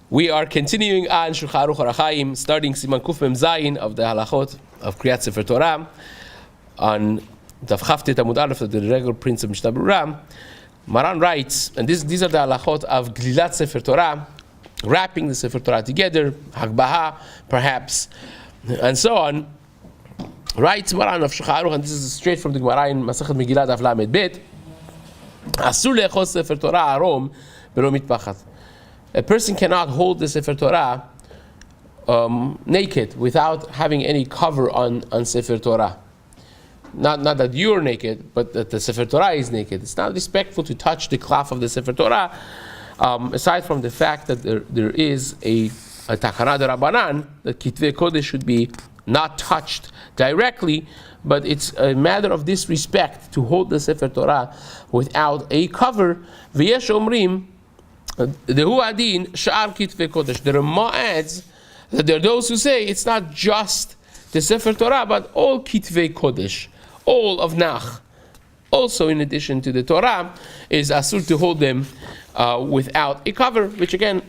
We are continuing on Shulchan Aruch Orach Chaim, starting Siman Kuf Mem Zayin of the halachot of Kriyat Sefer Torah on Daf Chavtet Amud Aleph of the regular prince of Mishna Berura. Maran writes, and these are the halachot of Glilat Sefer Torah, wrapping the Sefer Torah together, Hagbaha, perhaps, and so on. Writes Maran of Shulchan Aruch, and this is straight from the Gemara in Masechet Megillah Daf Lamed Bet. Asur le'echos Sefer Torah arom belo mitpachat. A person cannot hold the Sefer Torah naked without having any cover on Sefer Torah. Not that you're naked, but that the Sefer Torah is naked. It's not respectful to touch the cloth of the Sefer Torah, aside from the fact that there is a takana de Rabbanan, that Kitvei Kodesh should be not touched directly, but it's a matter of disrespect to hold the Sefer Torah without a cover. V'yesh omrim, the Huadin Sha'ar Kitvei Kodesh. The Rama adds that there are those who say it's not just the Sefer Torah, but all Kitvei Kodesh, all of Nach, also in addition to the Torah, is asur to hold them without a cover, which again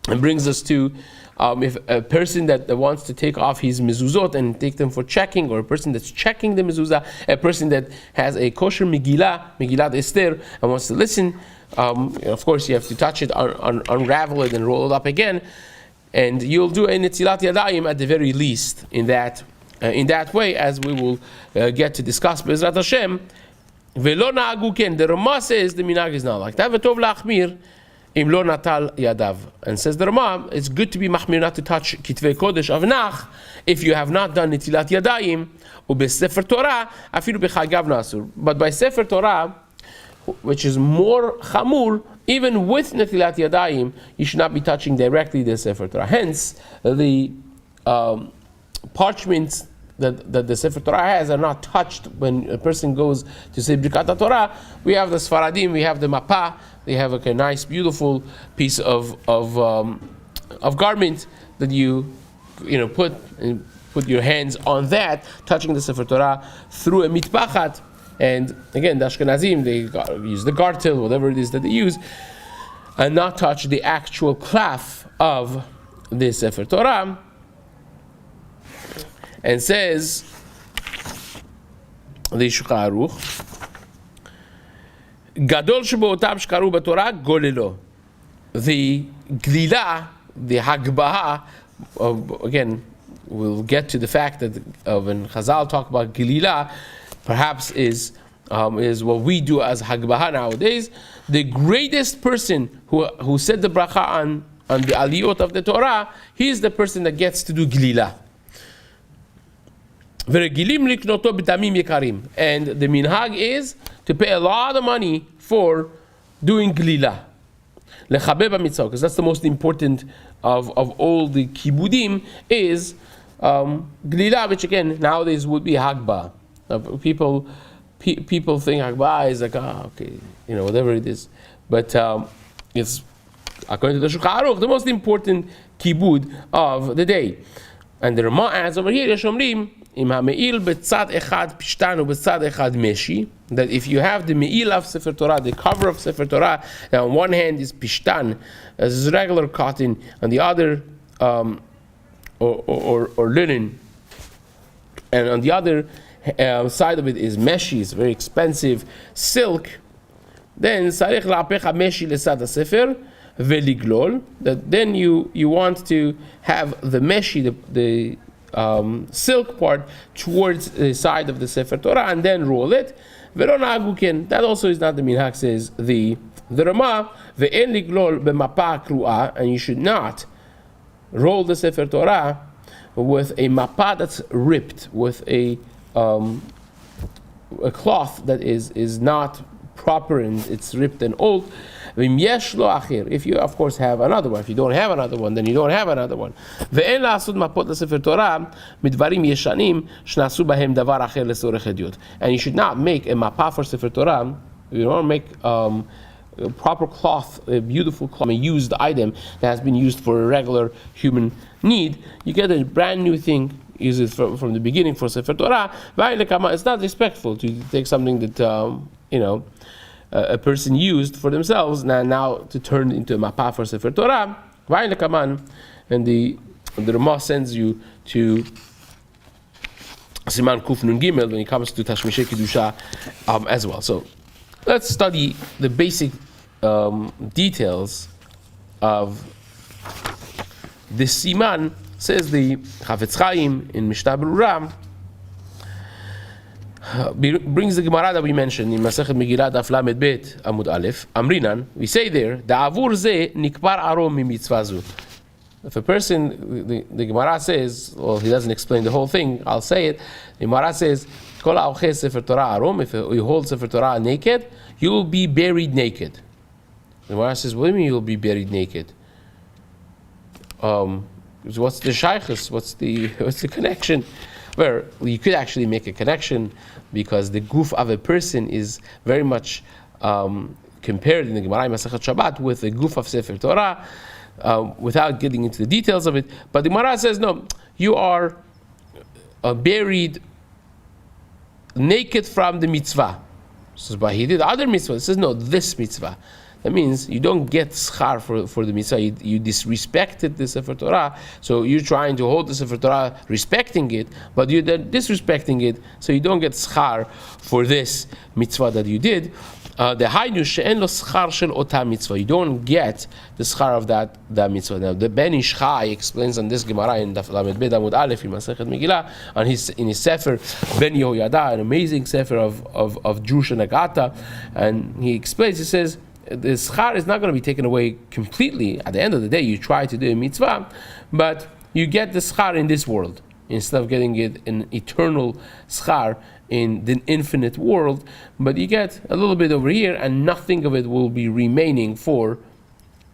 brings us to if a person that wants to take off his mezuzot and take them for checking, or a person that's checking the mezuzah, a person that has a kosher Megillat Esther, and wants to listen, of course you have to touch it, unravel it, and roll it up again, and you'll do a netzilat yadayim at the very least in that way, as we will get to discuss Be'ezrat Hashem. Velo na'agu ken. The Rama says the minhag is not like that. V'tov la'achmir im lo natal yadav. And says the Rama, it's good to be machmir, not to touch kitvei kodesh of nach if you have not done netilat yadayim, u'besefer Torah afilu b'chagav nasur. But by sefer Torah, which is more chamur, even with netilat yadayim, you should not be touching directly the sefer Torah. Hence, the parchments that the Sefer Torah has are not touched when a person goes to say Birkat Torah. We have the Sfaradim, we have the Mapa, they have a nice, beautiful piece of garment that you put your hands on that, touching the Sefer Torah through a mitpachat. And again, the Ashkenazim, they use the gartel, whatever it is that they use, and not touch the actual cloth of the Sefer Torah. And says the Shulchan Aruch, Gadol shebootam shkaru b'Torah golelo. The glila, the hagbaha, again, we'll get to the fact that when Chazal talk about glila, perhaps is what we do as hagbaha nowadays. The greatest person who said the bracha on the aliyot of the Torah, he is the person that gets to do glila. And the minhag is to pay a lot of money for doing glila, because that's the most important of all the kibudim, is glila, which again nowadays would be hagba. People think hagba is like okay, whatever it is, but it's according to the Shulchan Aruch the most important kibud of the day. And the Rama adds over here, that if you have the me'il of Sefer Torah, the cover of Sefer Torah, that on one hand is pishtan, as regular cotton, on the other or linen, and on the other side of it is meshi, it's very expensive silk, then sarich la'apecha meshi lesad sefer veliglol, that then you want to have the meshi, the silk part towards the side of the Sefer Torah and then roll it. That also is not the minhag, says the Rama. Ve'en liglol b'mapa kru'ah, and you should not roll the Sefer Torah with a mapa that's ripped, with a cloth that is not proper and it's ripped and old. If you of course have another one, if you don't have another one, then you don't have another one. And you should not make a mapa for Sefer Torah. You don't make a proper cloth, a beautiful cloth, a used item that has been used for a regular human need. You get a brand new thing, use it from the beginning for Sefer Torah. It's not respectful to take something that a person used for themselves, now to turn into a mapa for Sefer Torah, and the Ramah sends you to Siman Kuf Nun Gimel when it comes to Tashmishei Kedusha as well. So let's study the basic details of this Siman. Says the Chafetz Chaim in Mishna Berura, brings the Gemara that we mentioned in Masechet Megillah Daf Lamed Bet Amud Aleph. Amrinan, we say there, Da'avur ze nikbar arom mi mitzvah zu. If a person, the Gemara says, well, he doesn't explain the whole thing, I'll say it. The Gemara says, Kol ha'oches Sefer Torah arom, if you hold Sefer Torah naked, you will be buried naked. The Gemara says, what do you mean you'll be buried naked? What's the shaykhus? What's the connection? Well, you could actually make a connection because the goof of a person is very much compared in the Gemara Masechet Shabbat with the goof of Sefer Torah, without getting into the details of it. But the Gemara says, no, you are buried naked from the mitzvah. So, but he did other mitzvah. It says, no, this mitzvah. That means you don't get schar for the mitzvah. You disrespected the Sefer Torah, so you're trying to hold the Sefer Torah, respecting it, but you're disrespecting it, so you don't get schar for this mitzvah that you did. The haynu she'en lo schar shel ota mitzvah. You don't get the schar of that mitzvah. Now the Ben Ish Chai explains on this Gemara in Daf Lamed Bet Amud Aleph in Masechet Megillah in his sefer Ben Yehoyada, an amazing sefer of Jewish Nagata, and he explains. He says, the schar is not going to be taken away completely. At the end of the day, you try to do a mitzvah, but you get the schar in this world instead of getting it in eternal schar in the infinite world. But you get a little bit over here, and nothing of it will be remaining for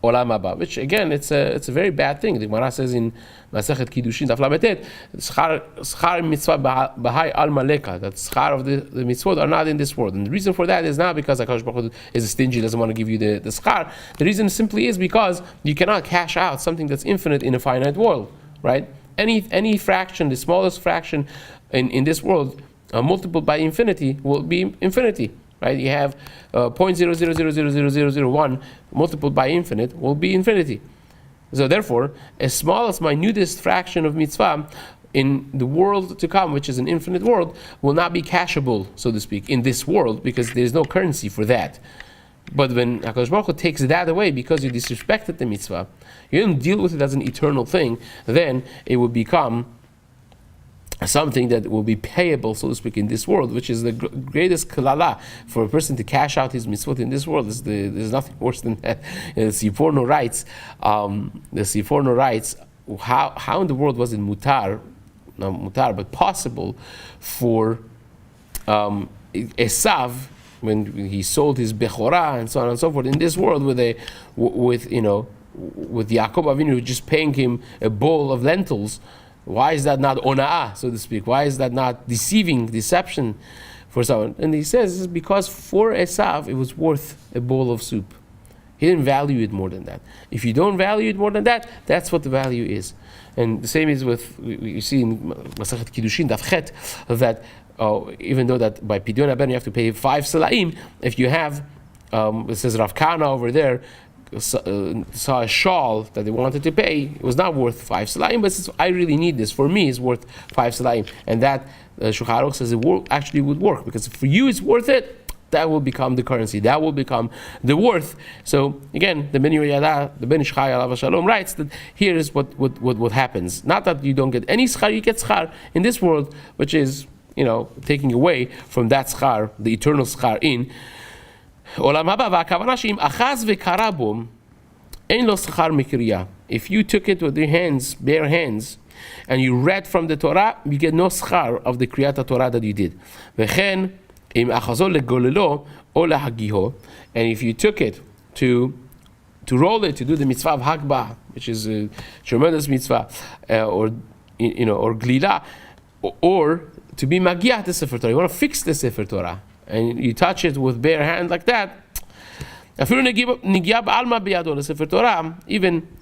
Olam Haba, which again, it's a very bad thing. The Gemara says in Masechet Kiddushin Daf Lamed Bet, schar mitzvah b'hai al maleka, that schar of the mitzvot are not in this world. And the reason for that is not because HaKadosh Baruch Hu is stingy, doesn't want to give you the schar. The reason simply is because you cannot cash out something that's infinite in a finite world, right? Any fraction, the smallest fraction in this world, multiplied by infinity, will be infinity. Right? You have 0.00000001 multiplied by infinite will be infinity. So therefore, as small as minutest fraction of mitzvah in the world to come, which is an infinite world, will not be cashable, so to speak, in this world, because there is no currency for that. But when HaKadosh Baruch Hu takes that away because you disrespected the mitzvah, you didn't deal with it as an eternal thing, then it will become something that will be payable, so to speak, in this world, which is the greatest kalala for a person to cash out his mitzvot in this world. There's nothing worse than that. The Siforno writes, how in the world was it not mutar, but possible for Esav, when he sold his bechorah and so on and so forth, in this world with Yaakov Avinu just paying him a bowl of lentils. Why is that not ona'ah, so to speak? Why is that not deception for someone? And he says it's because for Esav it was worth a bowl of soup. He didn't value it more than that. If you don't value it more than that, that's what the value is. And the same is with, you see in Masechet Kiddushin Daf Chet, that even though that by Pidyon Haben you have to pay 5 salaim, if you have, it says Rav Kana over there, saw a shawl that they wanted to pay, it was not worth 5 salaim, but says, I really need this. For me, it's worth 5 salaim. And that Shulchan Aruch says it actually would work, because for you it's worth it, that will become the currency, that will become the worth. So again, the Ben Ish Chai Alav Shalom writes that here is what happens. Not that you don't get any schar, you get schar in this world, which is, taking away from that schar, the eternal schar in Olam Haba. V'akavana she'im achaz v'kara bo ein lo schar mikriya. If you took it with your hands, bare hands, and you read from the Torah, you get no schar of the kriyat Torah that you did. V'chen im achazo legolelo o lehagiho. And if you took it to roll it, to do the mitzvah of Hagbah, which is a tremendous mitzvah, or glila, or to be magiah the Sefer Torah, you want to fix the Sefer Torah, and you touch it with bare hand like that, even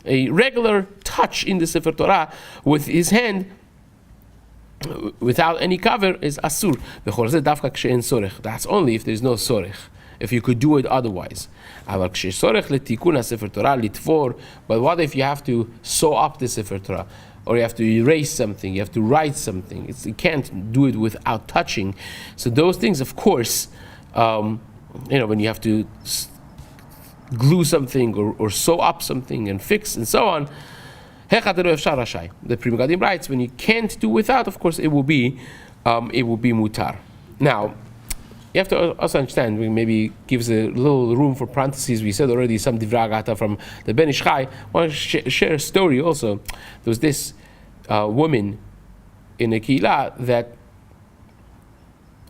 a regular touch in the Sefer Torah with his hand without any cover is asur. That's only if there is no sorech. if you could do it otherwise. But what if you have to sew up the Sefer Torah? Or you have to erase something, you have to write something. You can't do it without touching. So those things, of course, when you have to glue something or sew up something and fix and so on, the Pri Megadim writes, when you can't do without, of course, it will be mutar. Now, you have to also understand, we maybe gives a little room for parentheses. We said already some Divrei Agata from the Ben Ish Chai. I want to share a story also. There was this woman in a Keilah that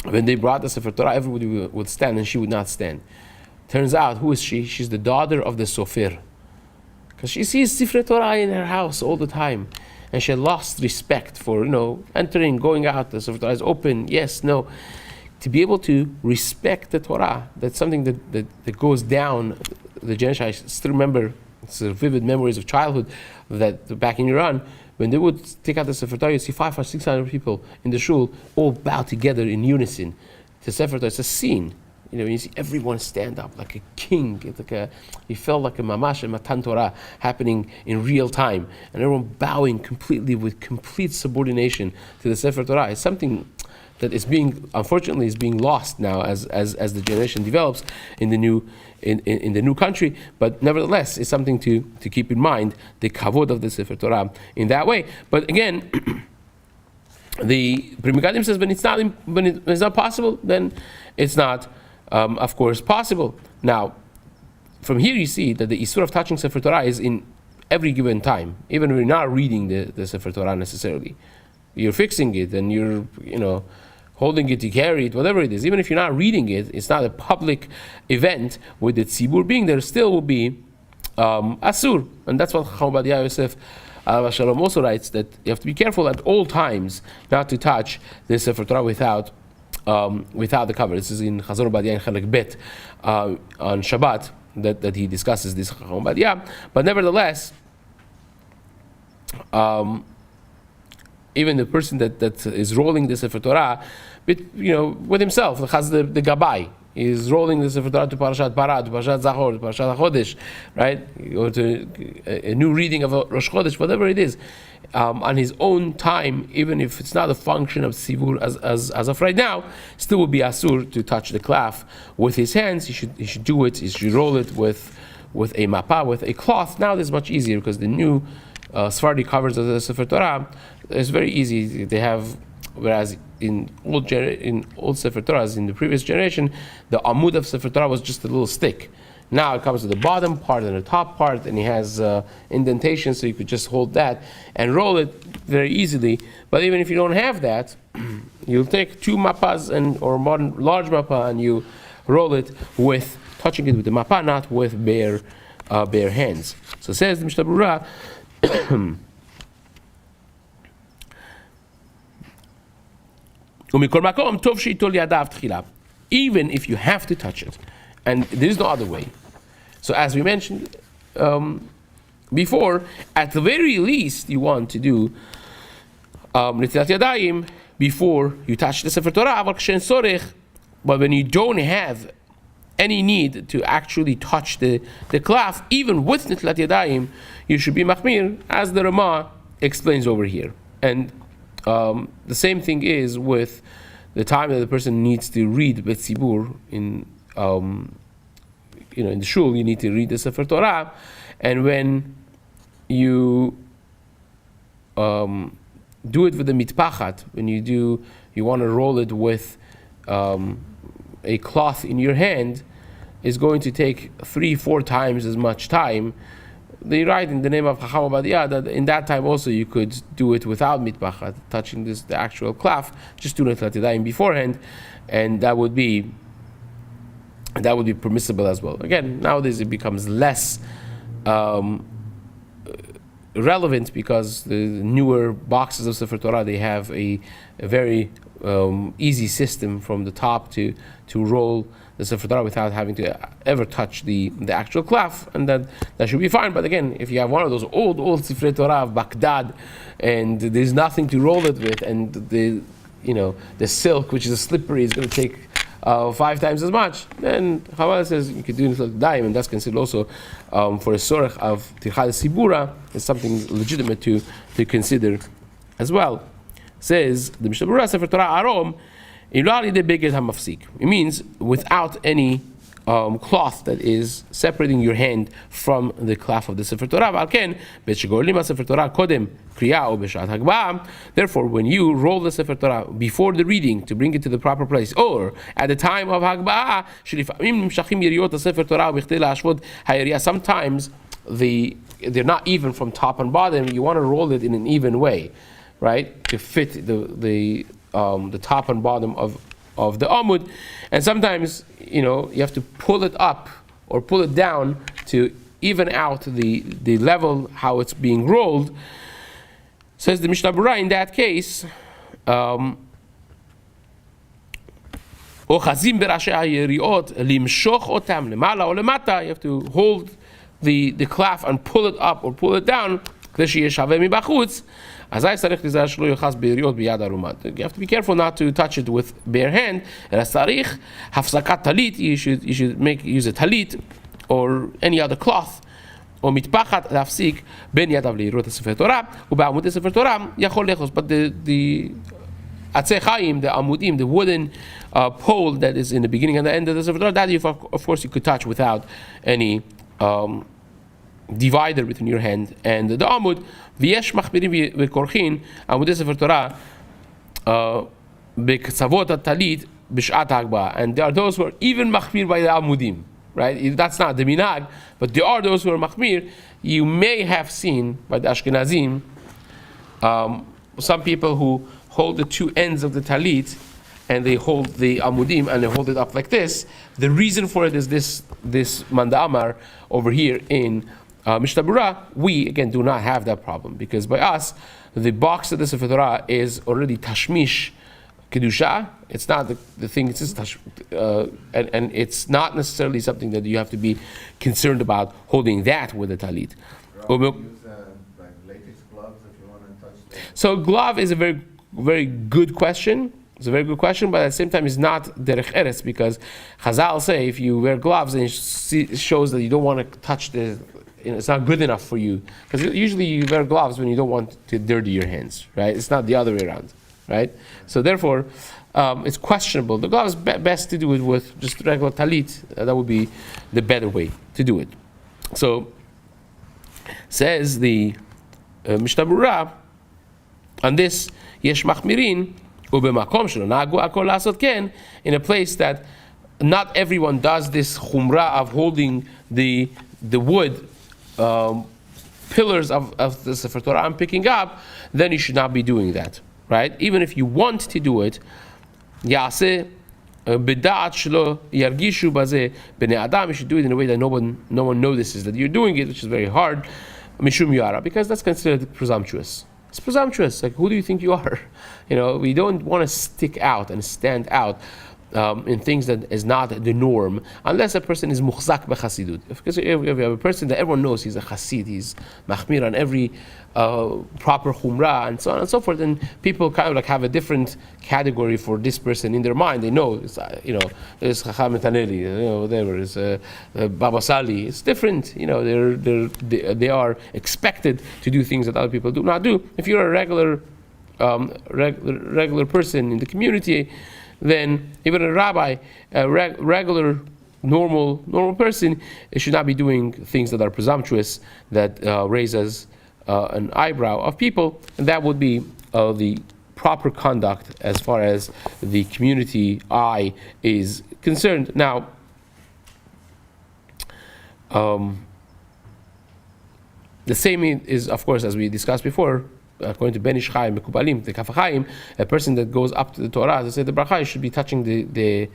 when they brought the Sefer Torah, everybody would stand and she would not stand. Turns out, who is she? She's the daughter of the Sofer. Because she sees Sefer Torah in her house all the time. And she had lost respect for, entering, going out. The Sefer Torah is open, yes, no. To be able to respect the Torah, that's something that goes down the generation. I still remember, it's vivid memories of childhood, that back in Iran, when they would take out the Sefer Torah, you see 500 or 600 people in the shul all bow together in unison. The Sefer Torah, it's a scene. You see everyone stand up like a king. You felt like a mamash and matan Torah happening in real time, and everyone bowing completely with complete subordination to the Sefer Torah. It's something that is unfortunately being lost now as the generation develops in the new country. But nevertheless, it's something to keep in mind, the kavod of the Sefer Torah in that way. But again, the Pri Megadim says when it's not possible, then it's not, of course, possible. Now, from here you see that the Isur of touching Sefer Torah is in every given time, even when you're not reading the Sefer Torah necessarily. You're fixing it and you're, holding it to carry it, whatever it is. Even if you're not reading it, it's not a public event with the tzibur being there, still will be asur. And that's what Chacham Ovadia Yosef Shalom also writes, that you have to be careful at all times not to touch the Sefer Torah without the cover. This is in Chazon Ovadia in Chelek Bet on Shabbat that he discusses this Chacham Ovadia. But nevertheless, even the person that is rolling the Sefer Torah, with himself, has the Gabbai, is rolling the Sefer Torah to Parashat Parah, to Parashat Zachor, to Parashat HaChodesh, right? Or to a new reading of Rosh Chodesh, whatever it is, on his own time, even if it's not a function of Sivur as of right now, still would be Asur to touch the clef with his hands. He should do it, he should roll it with a mappa, with a cloth. Now it's much easier because the new Sephardi covers of the Sefer Torah is very easy. They have, whereas in old Sefer Torahs in the previous generation, the amud of Sefer Torah was just a little stick. Now it comes to the bottom part and the top part, and he has indentation, so you could just hold that and roll it very easily. But even if you don't have that, you'll take two mappas or one large mappa and you roll it with touching it with the mappa, not with bare hands. So says the Mishnah Berura. Even if you have to touch it, and there is no other way. So as we mentioned before, at the very least you want to do netilat yadayim before you touch the Sefer Torah. But when you don't have any need to actually touch the clef, even with netilat yadayim, you should be machmir, as the Rama explains over here. And the same thing is with the time that the person needs to read betzibur in the shul. You need to read the Sefer Torah, and when you do it with the mitpachat, when you want to roll it with a cloth in your hand, is going to take 3-4 times as much time. They write in the name of Chacham Ovadia that in that time also you could do it without mitpachat, touching the actual clef, just do netilat yadayim beforehand, and that would be permissible as well. Again, nowadays it becomes less relevant because the newer boxes of Sefer Torah, they have a very easy system from the top to roll the Sefer Torah without having to ever touch the actual clef, and that should be fine. But again, if you have one of those old Sefer Torah of Baghdad, and there's nothing to roll it with, and the silk, which is slippery, is going to take 5 times as much, then Chabad says you could do it like daim, and that's considered also for a sorech of tirchad sibura. It's something legitimate to consider as well. Says the Mishnah Berura Sefer Torah Arom, it means without any cloth that is separating your hand from the cloth of the Sefer Torah. Therefore, when you roll the Sefer Torah before the reading to bring it to the proper place, or at the time of Hagba'ah, sometimes they're not even from top and bottom. You want to roll it in an even way, right, to fit the top and bottom of the amud, and sometimes you have to pull it up or pull it down to even out the level how it's being rolled. Says the Mishnah Berura, in that case, you have to hold the cloth and pull it up or pull it down. You have to be careful not to touch it with bare hand. You should use a talit or any other cloth. But the Atzei Chaim, the amudim, the wooden pole that is in the beginning and the end of the Sefer Torah, that of course you could touch without any divider between your hand and the amud. V'yesh machmirim v'korchin amud Sefer Torah b'ktzavot talit b'shat hagba'ah, and there are those who are even machmir by the amudim. Right, that's not the minhag, but there are those who are machmir. You may have seen by the Ashkenazim some people who hold the two ends of the talit and they hold the amudim and they hold it up like this. The reason for it is this Manda Amar over here in Mishnah Berura. We again do not have that problem because by us the box of the Sefer Torah is already tashmish kedusha. It's not the thing. It's just and it's not necessarily something that you have to be concerned about holding that with a talit. Use like latex gloves if you want to touch them. So glove is a very, very good question. It's a very good question, but at the same time, it's not derech eretz because Chazal say if you wear gloves, then it shows that you don't want to touch it's not good enough for you because usually you wear gloves when you don't want to dirty your hands, right? It's not the other way around, right? So therefore, it's questionable. The glove is best to do it with just regular talit. That would be the better way to do it. So says the Mishnah Berura on this, yesh machmirin ubemakom shelo nagu akol lasot ken, in a place that not everyone does this chumrah of holding the wood pillars of the Sefer Torah I'm picking up, then you should not be doing that, right? Even if you want to do it, yaseh b'da'at shelo yargishu bazeh b'nei adam, you should do it in a way that no one notices that you're doing it, which is very hard, mishum yara, because that's considered presumptuous. It's presumptuous. Like, who do you think you are? We don't want to stick out and stand out in things that is not the norm, unless a person is muchzak b'chasidut. Because if you have a person that everyone knows he's a chasid, he's machmir on every proper chumrah and so on and so forth, and people kind of like have a different category for this person in their mind. They know, there's Chacham Taneli, whatever, there's Baba Sali. It's different. They are expected to do things that other people do not do. If you're a regular person in the community, then even a rabbi, a regular, normal person, should not be doing things that are presumptuous, that raises an eyebrow of people, and that would be the proper conduct as far as the community eye is concerned. Now, the same is, of course, as we discussed before, according to Ben Ish Chaim, Mekubalim, the Kaf Chaim, a person that goes up to the Torah to say the bracha should be touching the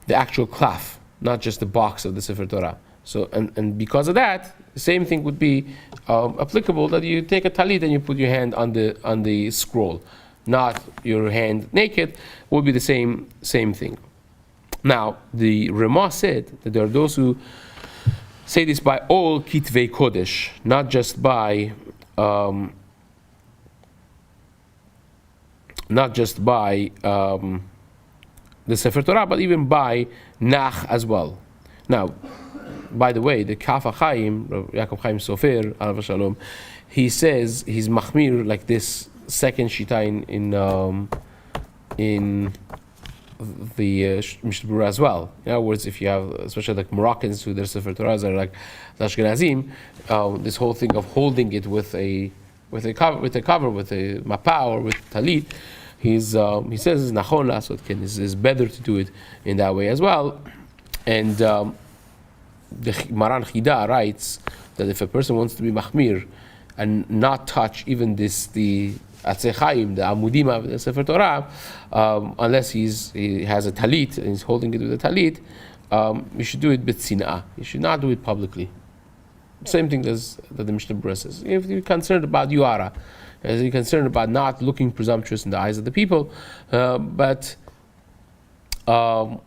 actual klaf, not just the box of the Sefer Torah. So, and because of that, the same thing would be applicable, that you take a talit and you put your hand on the scroll, not your hand naked, would be the same thing. Now, the Ramah said that there are those who say this by all kitvei kodesh, not just by the Sefer Torah, but even by Nach as well. Now, by the way, the Kaf HaChaim, Yaakov Chaim Sofer, Alav Shalom, he says he's machmir like this second shita in the Mishnah Berura as well. In other words, if you have, especially like Moroccans who their Sefer Torahs are like Ashkenazim, this whole thing of holding it with a cover, with a mapa or with talit, he says it's nachon lasot ken. It's better to do it in that way as well. And the Maran Chida writes that if a person wants to be machmir and not touch even the Atzei Chaim, the Amudim of the Sefer Torah, unless he has a talit and he's holding it with a talit, you should do it b'tzinah. You should not do it publicly. Same thing as that the Mishnah Berura says. If you're concerned about yuara, as you're concerned about not looking presumptuous in the eyes of the people, but the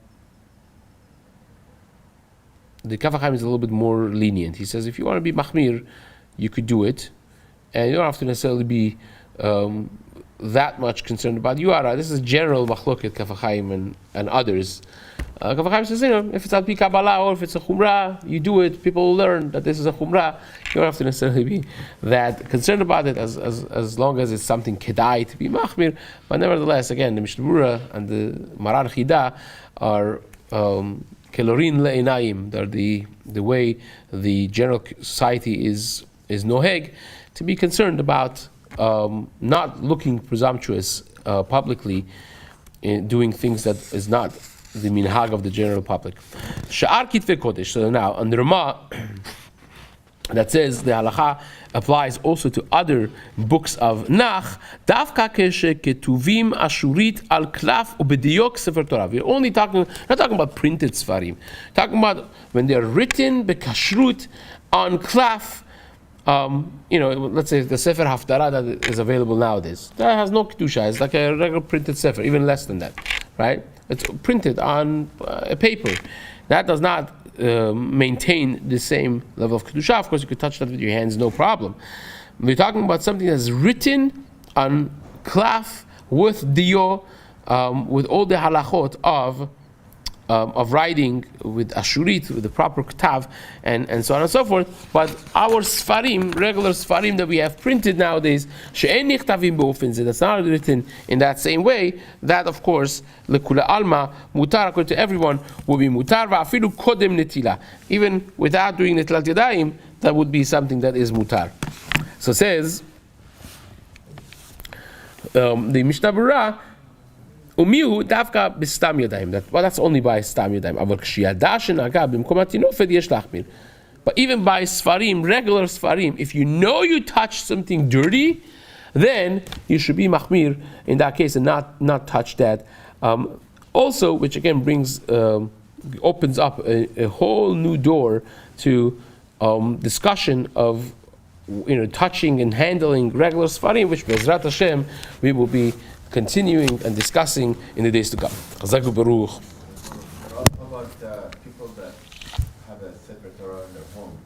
Kaf HaChaim is a little bit more lenient. He says if you want to be machmir, you could do it, and you don't have to necessarily be that much concerned about yuara. This is general machloket Kaf HaChaim and others. Kaf HaChaim says, if it's al pi Kabbalah or if it's a chumrah, you do it. People will learn that this is a chumrah. You don't have to necessarily be that concerned about it as long as it's something kedai to be machmir. But nevertheless, again, the Mishnah Berura and the Maran Chida are kelorin le'enayim. They're the way the general society is noheg, to be concerned about not looking presumptuous publicly in doing things that is not the minhag of the general public. Sha'ar kitvei kodesh. So now, on the Ramah, that says the halacha applies also to other books of Nach. Davka ketuvim ashurit al klaf ubediyok sefer Torah. We're only not talking about printed svarim. Talking about when they are written bekashrut on klaf. Let's say the Sefer Haftarah that is available nowadays, that has no kedusha. It's like a regular printed Sefer, even less than that, right? It's printed on a paper. That does not maintain the same level of kedusha. Of course, you could touch that with your hands, no problem. We're talking about something that's written on klaf with dio, with all the halachot of writing with ashurit, with the proper ktav, and so on and so forth. But our sfarim, regular sfarim that we have printed nowadays, she'en nichtavim be'ofen zeh, that's not written in that same way, that of course, lekula alma, mutar, according to everyone, will be mutar, va'afilu kodem netila. Even without doing netilat yadayim, that would be something that is mutar. So it says, the Mishnah Berura, Umihu davka b'stam yadayim. That's only by stam yadayim. Aval k'shiyada shenaga b'mkomat tinofed yesh lachmir. But even by sfarim, regular sfarim, if you know you touched something dirty, then you should be machmir in that case and not touch that. Also, which again opens up a whole new door to discussion of touching and handling regular sfarim, which Bezrat Hashem we will be continuing and discussing in the days to come. Chazak u'Baruch. What about people that have a Sefer Torah in their home?